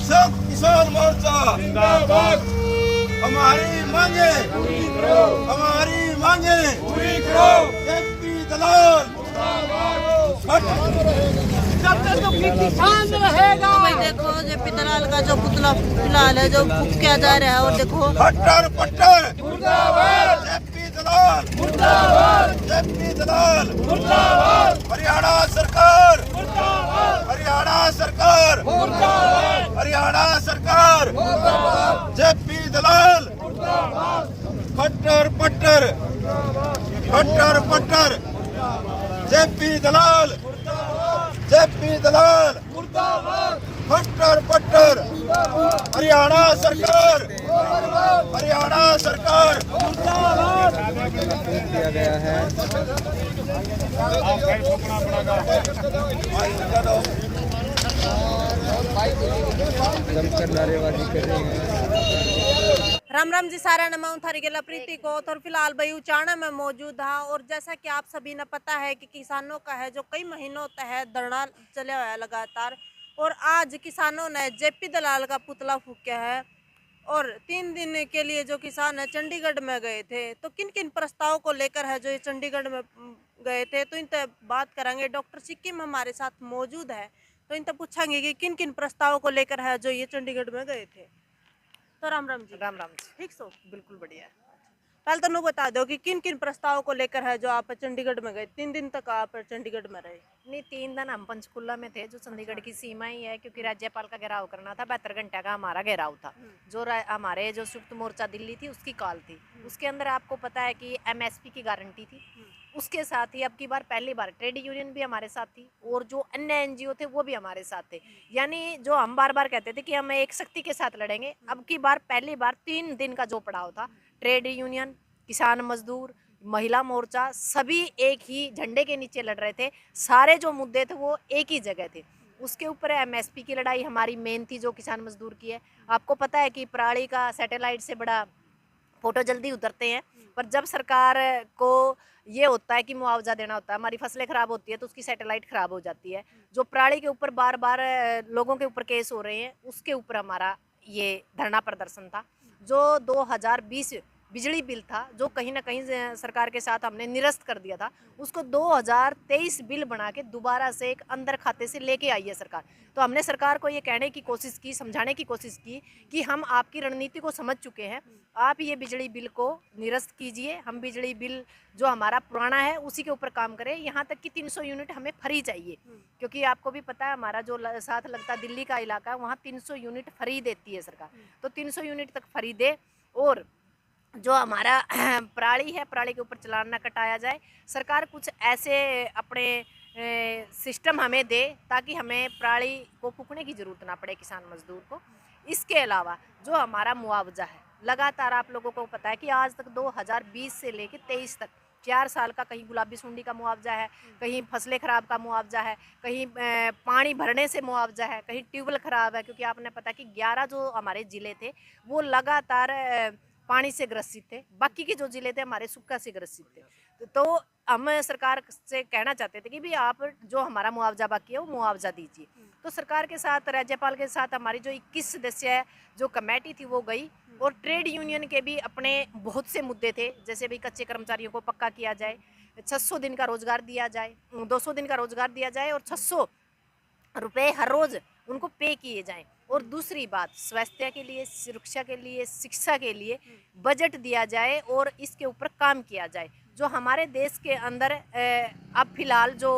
संयुक्त किसान मोर्चा जिंदाबाद। हमारी मांगे पूरी करो, हमारी मांगे पूरी करो। जेपी दलाल जब तक तो किसान रहेगा। भाई देखो जेपी दलाल का जो पुतला फिलहाल है जो फूक किया जा रहा है और देखो हट्टर पट्टर मुर्दाबाद, जेपी दलाल मुर्दाबाद, जेपी दलाल मुर्दाबाद, हरियाणा सरकार मुर्दाबाद, हरियाणा सरकार मुर्दाबाद, हरियाणा सरकार मुर्दाबाद, जेपी दलाल मुर्दाबाद, हट्टर पट्टर हट्टर पट्टर जेपी दलाल जेपी दलाल मुर्दाबाद, हट्टर पट्टर हरियाणा सरकार हरियाणा सरकार दिया गया है। जमकर नारेबाजी कर रहे हैं। राम राम जी सारा नमो थारी गेला प्रीति को तो फिलहाल भाई उचाना में मौजूद है और जैसा कि आप सभी ने पता है कि किसानों का है जो कई महीनों तक धरना चले हुआ है लगातार और आज किसानों ने जेपी दलाल का पुतला फूका है और 3 दिन के लिए जो किसान है चंडीगढ़ में गए थे। तो किन किन प्रस्तावों को लेकर है जो ये चंडीगढ़ में गए थे तो इनसे बात करेंगे। डॉक्टर सिक्किम हमारे साथ मौजूद है तो इनसे पूछेंगे कि किन किन प्रस्तावों को लेकर है जो ये चंडीगढ़ में गए थे। तो राम राम जी। राम राम जी। ठीक सो बिल्कुल बढ़िया है। पहले तो नु बता दो कि किन किन प्रस्तावों को लेकर है जो आप चंडीगढ़ में गए। 3 दिन तक आप चंडीगढ़ में रहे। नहीं, 3 दिन हम पंचकुला में थे जो चंडीगढ़ की सीमा ही है क्योंकि राज्यपाल का घेराव करना था। 72 घंटे का हमारा घेराव था। जो हमारे जो संयुक्त मोर्चा दिल्ली थी उसकी कॉल थी। उसके अंदर आपको पता है कि एमएसपी की गारंटी थी। उसके साथ ही अब की बार पहली बार ट्रेड यूनियन भी हमारे साथ थी और जो अन्य एनजीओ थे वो भी हमारे साथ थे। यानी जो हम बार बार कहते थे कि हम एक शक्ति के साथ लड़ेंगे, अब की बार पहली बार 3 दिन का जो पड़ाव था, ट्रेड यूनियन, किसान मजदूर, महिला मोर्चा सभी एक ही झंडे के नीचे लड़ रहे थे। सारे जो मुद्दे थे वो एक ही जगह थे। उसके ऊपर एमएसपी की लड़ाई हमारी मेन थी जो किसान मजदूर की है। आपको पता है कि पराली का सैटेलाइट से बड़ा फोटो जल्दी उतरते हैं, पर जब सरकार को ये होता है कि मुआवजा देना होता है, हमारी फसलें खराब होती है तो उसकी सैटेलाइट खराब हो जाती है। जो पराली के ऊपर बार बार लोगों के ऊपर केस हो रहे हैं उसके ऊपर हमारा ये धरना प्रदर्शन था। जो 2020 बिजली बिल था जो कहीं ना कहीं सरकार के साथ हमने निरस्त कर दिया था, उसको 2023 बिल बना के दोबारा से एक अंदर खाते से लेके आई है सरकार। तो हमने सरकार को ये कहने की कोशिश की, समझाने की कोशिश की कि हम आपकी रणनीति को समझ चुके हैं, आप ये बिजली बिल को निरस्त कीजिए। हम बिजली बिल जो हमारा पुराना है उसी के ऊपर काम करें। यहाँ तक कि 300 यूनिट हमें फ्री चाहिए क्योंकि आपको भी पता है हमारा जो साथ लगता दिल्ली का इलाका है वहाँ 300 यूनिट फ्री देती है सरकार। तो 300 यूनिट तक फ्री दे और जो हमारा पराली है पराली के ऊपर चालान ना कटाया जाए। सरकार कुछ ऐसे अपने सिस्टम हमें दे ताकि हमें पराली को फूकने की ज़रूरत ना पड़े किसान मजदूर को। इसके अलावा जो हमारा मुआवजा है, लगातार आप लोगों को पता है कि आज तक 2020 से लेकर 23 तक 4 साल का कहीं गुलाबी सुंडी का मुआवजा है, कहीं फसलें खराब का मुआवजा है, कहीं पानी भरने से मुआवजा है, कहीं ट्यूबवेल खराब है। क्योंकि आपने पता कि 11 जो हमारे ज़िले थे वो लगातार पानी से ग्रसित थे, बाकी के जो ज़िले थे हमारे सूखा से ग्रसित थे। तो हम सरकार से कहना चाहते थे कि भी आप जो हमारा मुआवजा बाकी है वो मुआवजा दीजिए। तो सरकार के साथ, राज्यपाल के साथ हमारी जो 21 सदस्य है जो कमेटी थी वो गई और ट्रेड यूनियन के भी अपने बहुत से मुद्दे थे, जैसे भी कच्चे कर्मचारियों को पक्का किया जाए, 600 दिन का रोजगार दिया जाए, 200 दिन का रोजगार दिया जाए और 600 रुपये हर रोज़ उनको पे किए जाएं। और दूसरी बात, स्वास्थ्य के लिए, सुरक्षा के लिए, शिक्षा के लिए बजट दिया जाए और इसके ऊपर काम किया जाए। जो हमारे देश के अंदर अब फिलहाल जो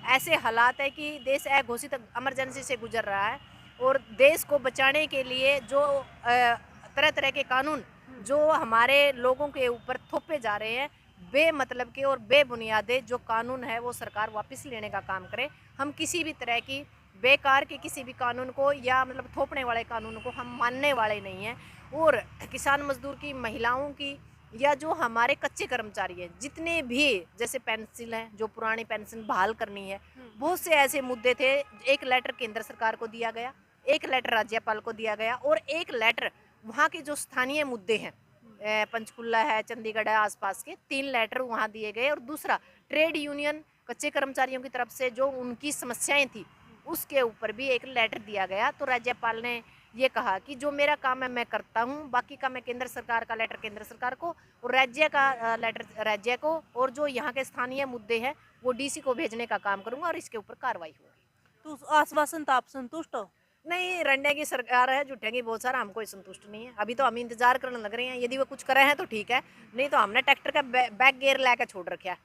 ऐसे हालात है कि देश अघोषित इमरजेंसी से गुजर रहा है और देश को बचाने के लिए जो तरह तरह के कानून जो हमारे लोगों के ऊपर थोपे जा रहे हैं, बेमतलब के और बेबुनियादे जो कानून है वो सरकार वापस लेने का काम करे। हम किसी भी तरह की बेकार के किसी भी कानून को या मतलब थोपने वाले कानून को हम मानने वाले नहीं हैं। और किसान मजदूर की, महिलाओं की या जो हमारे कच्चे कर्मचारी हैं, जितने भी जैसे पेंशन है, जो पुरानी पेंशन बहाल करनी है, बहुत से ऐसे मुद्दे थे। एक लेटर केंद्र सरकार को दिया गया, एक लेटर राज्यपाल को दिया गया और एक लेटर वहाँ के जो स्थानीय मुद्दे हैं, पंचकुला है, चंडीगढ़ है, आसपास के 3 लेटर वहाँ दिए गए। और दूसरा ट्रेड यूनियन कच्चे कर्मचारियों की तरफ से जो उनकी समस्याएं थी उसके ऊपर भी एक लेटर दिया गया। तो राज्यपाल ने ये कहा कि जो मेरा काम है मैं करता हूँ, बाकी का मैं केंद्र सरकार का लेटर केंद्र सरकार को और राज्य का लेटर राज्य को, और जो यहाँ के स्थानीय मुद्दे हैं वो डीसी को भेजने का काम करूँगा और इसके ऊपर कार्रवाई होगी। तो उस आश्वासन तो आप संतुष्ट हो? नहीं, रंडे की सरकार है, जुटेंगी बहुत सारा, हमको संतुष्ट नहीं है। अभी तो हम इंतजार करने लग रहे हैं, यदि वो कुछ करे हैं तो ठीक है, नहीं तो हमने ट्रैक्टर का बैक गियर लेकर छोड़ रखा है।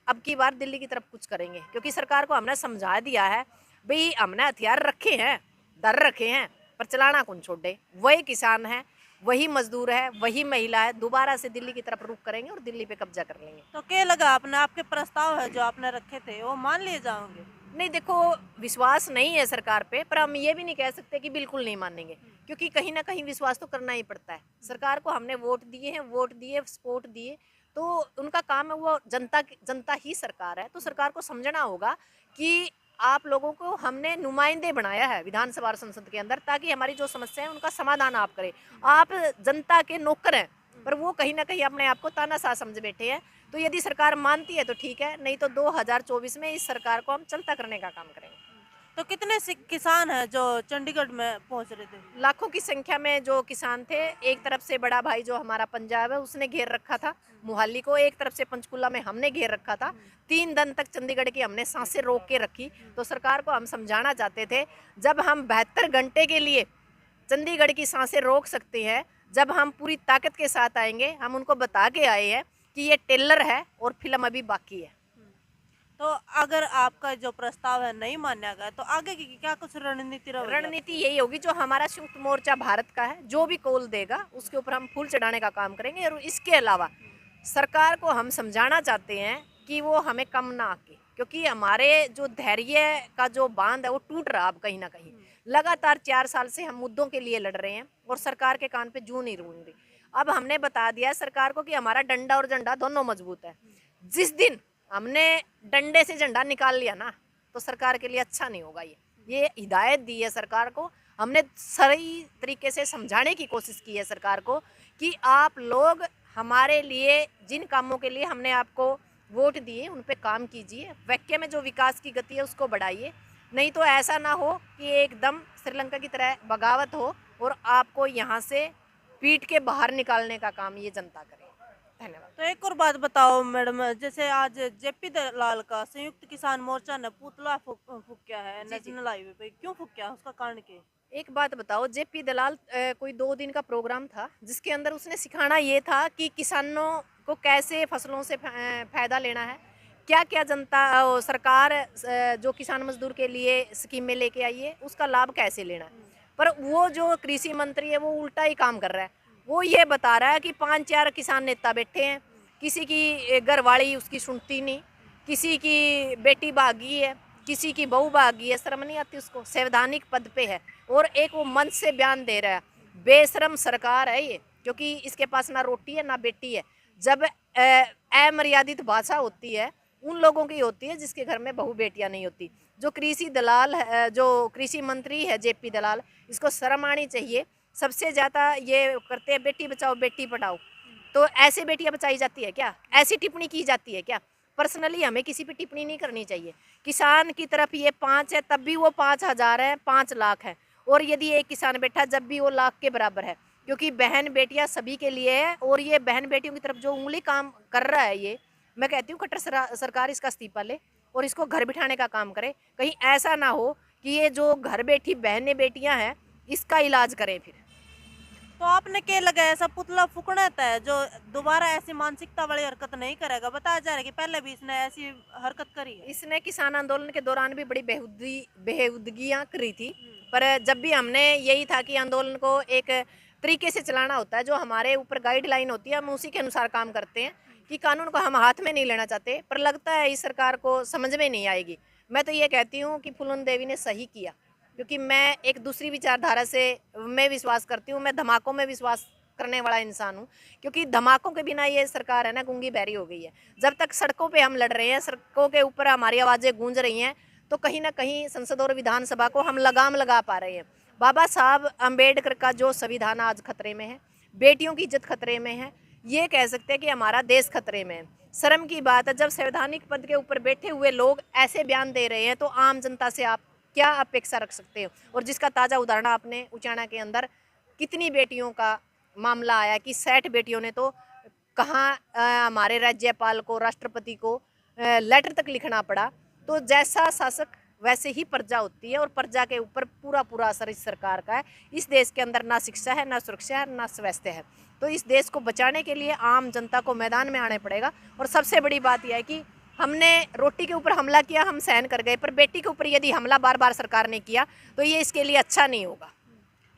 अब की बार दिल्ली की तरफ कुछ करेंगे, क्योंकि सरकार को हमने समझा दिया है भाई हमने हथियार रखे हैं, डर रखे हैं, पर चलाना कौन छोड़े। वही किसान है, वही मजदूर है, वही महिला है, दोबारा से दिल्ली की तरफ रुख करेंगे और दिल्ली पे कब्जा कर लेंगे। तो क्या लगा आपने, आपके प्रस्ताव है जो आपने रखे थे वो मान लिए जाओगे? नहीं, देखो विश्वास नहीं है सरकार पे, पर हम ये भी नहीं कह सकते कि बिल्कुल नहीं मानेंगे, क्योंकि कहीं ना कहीं विश्वास तो करना ही पड़ता है। सरकार को हमने वोट दिए हैं, वोट दिए, सपोर्ट दिए, तो उनका काम है, वो जनता ही सरकार है। तो सरकार को समझना होगा कि आप लोगों को हमने नुमाइंदे बनाया है विधानसभा और संसद के अंदर, ताकि हमारी जो समस्या है उनका समाधान आप करें। आप जनता के नौकर हैं, पर वो कहीं ना कहीं अपने आप को तानाशाह समझ बैठे हैं। तो यदि सरकार मानती है तो ठीक है, नहीं तो 2024 में इस सरकार को हम चलता करने का काम करेंगे। तो कितने किसान हैं जो चंडीगढ़ में पहुंच रहे थे? लाखों की संख्या में जो किसान थे। एक तरफ से बड़ा भाई जो हमारा पंजाब है उसने घेर रखा था मोहाली को, एक तरफ से पंचकुला में हमने घेर रखा था। 3 दिन तक चंडीगढ़ की हमने सांसें रोक के रखी। तो सरकार को हम समझाना चाहते थे, जब हम 72 घंटे के लिए चंडीगढ़ की सांसें रोक सकते हैं, जब हम पूरी ताकत के साथ आएंगे, हम उनको बता के आए हैं कि ये टेलर है और फिल्म अभी बाकी है। तो अगर आपका जो प्रस्ताव है नहीं माना गया तो आगे की क्या कुछ रणनीति रहेगी? रणनीति यही होगी, जो हमारा संयुक्त मोर्चा भारत का है, जो भी कॉल देगा उसके ऊपर हम फूल चढ़ाने का काम करेंगे। और इसके अलावा सरकार को हम समझाना चाहते हैं कि वो हमें कम ना आके, क्योंकि हमारे जो धैर्य का जो बांध है वो टूट रहा अब कहीं ना कहीं। लगातार 4 साल से हम मुद्दों के लिए लड़ रहे हैं और सरकार के कान पे जूं नहीं रूंध रही। अब हमने बता दिया सरकार को कि हमारा डंडा और झंडा दोनों मजबूत है। जिस दिन हमने डंडे से झंडा निकाल लिया ना, तो सरकार के लिए अच्छा नहीं होगा। ये हिदायत दी है सरकार को, हमने सही तरीके से समझाने की कोशिश की है सरकार को कि आप लोग हमारे लिए जिन कामों के लिए हमने आपको वोट दिए उन पे काम कीजिए, वाकई में जो विकास की गति है उसको बढ़ाइए। नहीं तो ऐसा ना हो कि एकदम श्रीलंका की तरह बगावत हो और आपको यहाँ से पीट के बाहर निकालने का काम ये जनता करे। धन्यवाद। तो एक और बात बताओ मैडम, जैसे आज जेपी दलाल का संयुक्त किसान मोर्चा ने पुतला फूंका है नेशनल हाईवे पे, क्यों फूंका, उसका कारण क्या है? एक बात बताओ, जेपी दलाल कोई 2 दिन का प्रोग्राम था जिसके अंदर उसने सिखाना ये था कि किसानों को कैसे फसलों से फायदा लेना है, क्या क्या जनता सरकार जो किसान मजदूर के लिए स्कीमें लेके आई है उसका लाभ कैसे लेना है। पर वो जो कृषि मंत्री है वो उल्टा ही काम कर रहा है। वो ये बता रहा है कि 5-4 किसान नेता बैठे हैं, किसी की घरवाली उसकी सुनती नहीं, किसी की बेटी भागी है, किसी की बहू भागी है, शर्म नहीं आती उसको, संवैधानिक पद पे है और एक वो मंच से बयान दे रहा है। बेशरम सरकार है ये, क्योंकि इसके पास ना रोटी है ना बेटी है। जब अमर्यादित भाषा होती है उन लोगों की होती है जिसके घर में बहू बेटियां नहीं होती। जो कृषि दलाल है, जो कृषि मंत्री है जेपी दलाल, इसको शर्म आनी चाहिए। सबसे ज़्यादा ये करते हैं बेटी बचाओ बेटी पढ़ाओ, तो ऐसे बेटियां बचाई जाती है क्या? ऐसी टिप्पणी की जाती है क्या? पर्सनली हमें किसी पे टिप्पणी नहीं करनी चाहिए। किसान की तरफ ये 5 है तब भी वो 5,000 है, 5 लाख है, और यदि एक किसान बैठा जब भी वो लाख के बराबर है, क्योंकि बहन बेटियां सभी के लिए है। और ये बहन बेटियों की तरफ जो उंगली काम कर रहा है, ये मैं कहती हूँ कट्टर सरकार इसका इस्तीफा ले और इसको घर बिठाने का काम करे। कहीं ऐसा ना हो कि ये जो घर बैठी बहनें बेटियां हैं इसका इलाज करें फिर। तो आपने क्या लगा ऐसा पुतला फूकना है जो दोबारा ऐसी मानसिकता वाली हरकत नहीं करेगा? बताया जा रहा है कि पहले भी इसने ऐसी हरकत करी है। इसने किसान आंदोलन के दौरान भी बड़ी बेहुदगियाँ करी थी, पर जब भी हमने यही था कि आंदोलन को एक तरीके से चलाना होता है, जो हमारे ऊपर गाइडलाइन होती है हम उसी के अनुसार काम करते हैं, कि कानून को हम हाथ में नहीं लेना चाहते। पर लगता है इस सरकार को समझ में नहीं आएगी। मैं तो ये कहती हूँ कि फूलन देवी ने सही किया, क्योंकि मैं एक दूसरी विचारधारा से मैं विश्वास करती हूँ। मैं धमाकों में विश्वास करने वाला इंसान हूँ, क्योंकि धमाकों के बिना ये सरकार है ना गूंगी बहरी हो गई है। जब तक सड़कों पे हम लड़ रहे हैं, सड़कों के ऊपर हमारी आवाज़ें गूंज रही हैं, तो कहीं ना कहीं संसद और विधानसभा को हम लगाम लगा पा रहे हैं। बाबा साहब अम्बेडकर का जो संविधान आज खतरे में है, बेटियों की इज्जत खतरे में है, ये कह सकते हैं कि हमारा देश खतरे में है। शर्म की बात है, जब संवैधानिक पद के ऊपर बैठे हुए लोग ऐसे बयान दे रहे हैं तो आम जनता से आप क्या अपेक्षा रख सकते हो। और जिसका ताज़ा उदाहरण आपने उचाना के अंदर कितनी बेटियों का मामला आया कि 60 बेटियों ने तो कहाँ हमारे राज्यपाल को, राष्ट्रपति को लेटर तक लिखना पड़ा। तो जैसा शासक वैसे ही प्रजा होती है और प्रजा के ऊपर पूरा पूरा असर इस सरकार का है। इस देश के अंदर ना शिक्षा है, ना सुरक्षा है, ना स्वास्थ्य है। तो इस देश को बचाने के लिए आम जनता को मैदान में आने पड़ेगा। और सबसे बड़ी बात यह है कि हमने रोटी के ऊपर हमला किया, हम सहन कर गए, पर बेटी के ऊपर यदि हमला बार बार सरकार ने किया तो ये इसके लिए अच्छा नहीं होगा।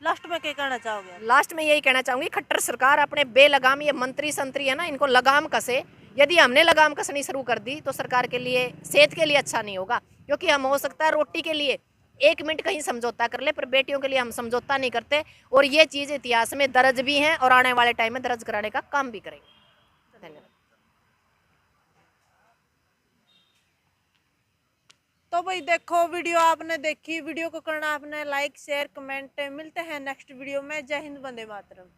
लास्ट में क्या कहना चाहोगे? लास्ट में यही कहना चाहूँगी, खट्टर सरकार अपने बेलगाम, ये मंत्री संतरी है ना, इनको लगाम कसे। यदि हमने लगाम कसनी शुरू कर दी तो सरकार के लिए, सेहत के लिए अच्छा नहीं होगा। क्योंकि हम हो सकता है रोटी के लिए 1 मिनट कहीं समझौता कर ले, पर बेटियों के लिए हम समझौता नहीं करते। और ये चीज़ इतिहास में दर्ज भी हैं और आने वाले टाइम में दर्ज कराने का काम भी करेंगे। धन्यवाद। तो भाई देखो, वीडियो आपने देखी, वीडियो को करना आपने लाइक शेयर कमेंट। मिलते हैं नेक्स्ट वीडियो में। जय हिंद, वंदे मातरम।